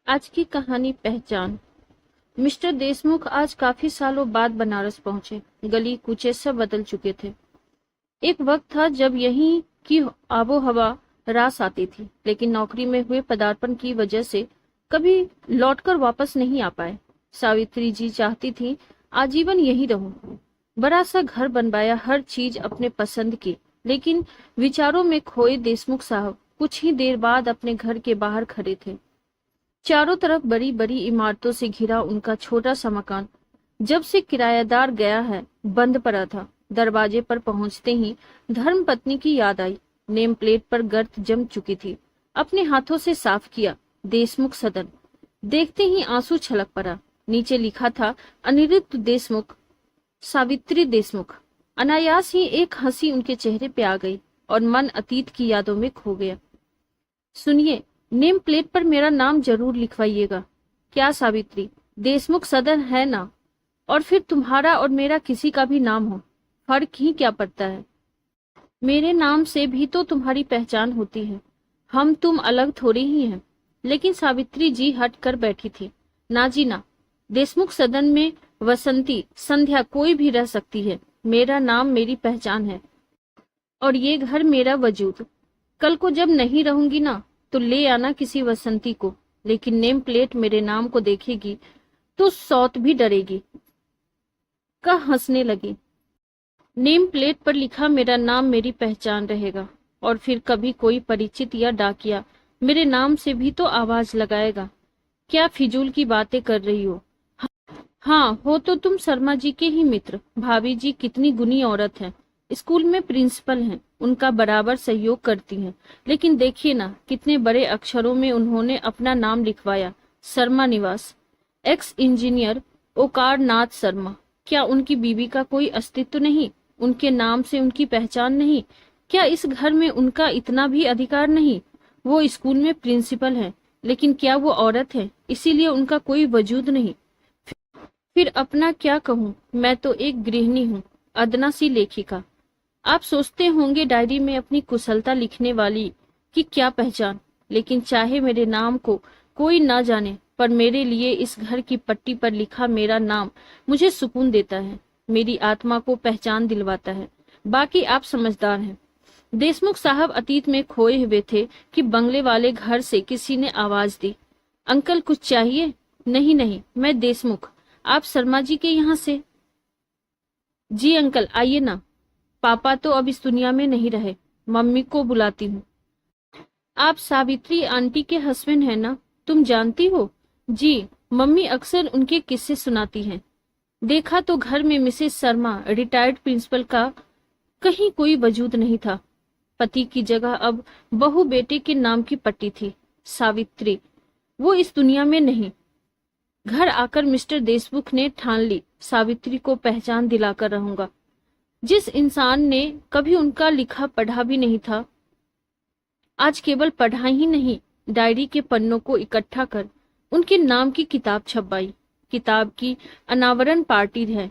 आज की कहानी पहचान। मिस्टर देशमुख आज काफी सालों बाद बनारस पहुंचे। गली कूचे सब बदल चुके थे। एक वक्त था जब यहीं की आबो हवा रास आती थी, लेकिन नौकरी में हुए पदार्पण की वजह से कभी लौटकर वापस नहीं आ पाए। सावित्री जी चाहती थी आजीवन यहीं रहूं। बड़ा सा घर बनवाया, हर चीज अपने पसंद की, लेकिन विचारों में खोए देशमुख साहब कुछ ही देर बाद अपने घर के बाहर खड़े थे। चारों तरफ बड़ी बड़ी इमारतों से घिरा उनका छोटा सा मकान जब से किराएदार गया है बंद पड़ा था। दरवाजे पर पहुंचते ही धर्मपत्नी की याद आई। नेम प्लेट पर गर्त जम चुकी थी। अपने हाथों से साफ किया, देशमुख सदन। देखते ही आंसू छलक पड़ा। नीचे लिखा था अनिरुद्ध देशमुख, सावित्री देशमुख। अनायास ही एक हंसी उनके चेहरे पे आ गई और मन अतीत की यादों में खो गया। सुनिए, नेम प्लेट पर मेरा नाम जरूर लिखवाइएगा। क्या सावित्री, देशमुख सदन है ना? और फिर तुम्हारा और मेरा किसी का भी नाम हो, फर्क ही क्या पड़ता है? मेरे नाम से भी तो तुम्हारी पहचान होती है। हम तुम अलग थोड़े ही हैं। लेकिन सावित्री जी हट कर बैठी थी। ना जी ना, देशमुख सदन में वसंती, संध्या कोई भी रह सकती है। मेरा नाम मेरी पहचान है और ये घर मेरा वजूद। कल को जब नहीं रहूंगी ना, तो ले आना किसी वसंती को, लेकिन नेम प्लेट मेरे नाम को देखेगी तो सौत भी डरेगी। कह हंसने लगी। नेम प्लेट पर लिखा मेरा नाम मेरी पहचान रहेगा, और फिर कभी कोई परिचित या डाकिया मेरे नाम से भी तो आवाज लगाएगा। क्या फिजूल की बातें कर रही हो? हाँ, हो तो तुम शर्मा जी के ही मित्र। भाभी जी कितनी गुनी औरत है, स्कूल में प्रिंसिपल हैं, उनका बराबर सहयोग करती हैं। लेकिन देखिए ना, कितने बड़े अक्षरों में उन्होंने अपना नाम लिखवाया, शर्मा निवास, एक्स इंजीनियर ओकार नाथ शर्मा। क्या उनकी बीवी का कोई अस्तित्व नहीं? उनके नाम से उनकी पहचान नहीं? क्या इस घर में उनका इतना भी अधिकार नहीं? वो स्कूल में प्रिंसिपल है, लेकिन क्या वो औरत है, इसीलिए उनका कोई वजूद नहीं? फिर अपना क्या कहूँ, मैं तो एक गृहिणी हूँ, अदना सी लेखिका। आप सोचते होंगे डायरी में अपनी कुशलता लिखने वाली की क्या पहचान, लेकिन चाहे मेरे नाम को कोई ना जाने, पर मेरे लिए इस घर की पट्टी पर लिखा मेरा नाम मुझे सुकून देता है, मेरी आत्मा को पहचान दिलवाता है। बाकी आप समझदार हैं। देशमुख साहब अतीत में खोए हुए थे कि बंगले वाले घर से किसी ने आवाज दी, अंकल कुछ चाहिए? नहीं नहीं, मैं देशमुख, आप शर्मा जी के यहाँ से? जी अंकल, आइए ना। पापा तो अब इस दुनिया में नहीं रहे, मम्मी को बुलाती हूँ। आप सावित्री आंटी के हस्बैंड हैं ना? तुम जानती हो? जी, मम्मी अक्सर उनके किस्से सुनाती हैं। देखा तो घर में मिसेस शर्मा, रिटायर्ड प्रिंसिपल का कहीं कोई वजूद नहीं था। पति की जगह अब बहू बेटे के नाम की पट्टी थी, सावित्री। वो इस दुनिया में नहीं। घर आकर मिस्टर देशमुख ने ठान ली, सावित्री को पहचान दिलाकर रहूंगा। जिस इंसान ने कभी उनका लिखा पढ़ा भी नहीं था, आज केवल पढ़ा ही नहीं, डायरी के पन्नों को इकट्ठा कर उनके नाम की किताब छपवाई। किताब की अनावरण पार्टी है।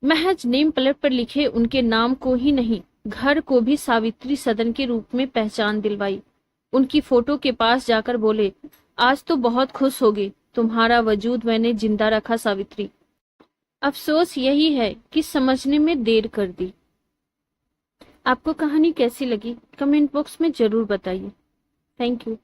महज नेम प्लेट पर लिखे उनके नाम को ही नहीं, घर को भी सावित्री सदन के रूप में पहचान दिलवाई। उनकी फोटो के पास जाकर बोले, आज तो बहुत खुश होगी, तुम्हारा वजूद मैंने जिंदा रखा सावित्री। अफसोस यही है कि समझने में देर कर दी। आपको कहानी कैसी लगी कमेंट बॉक्स में जरूर बताइए। Thank you.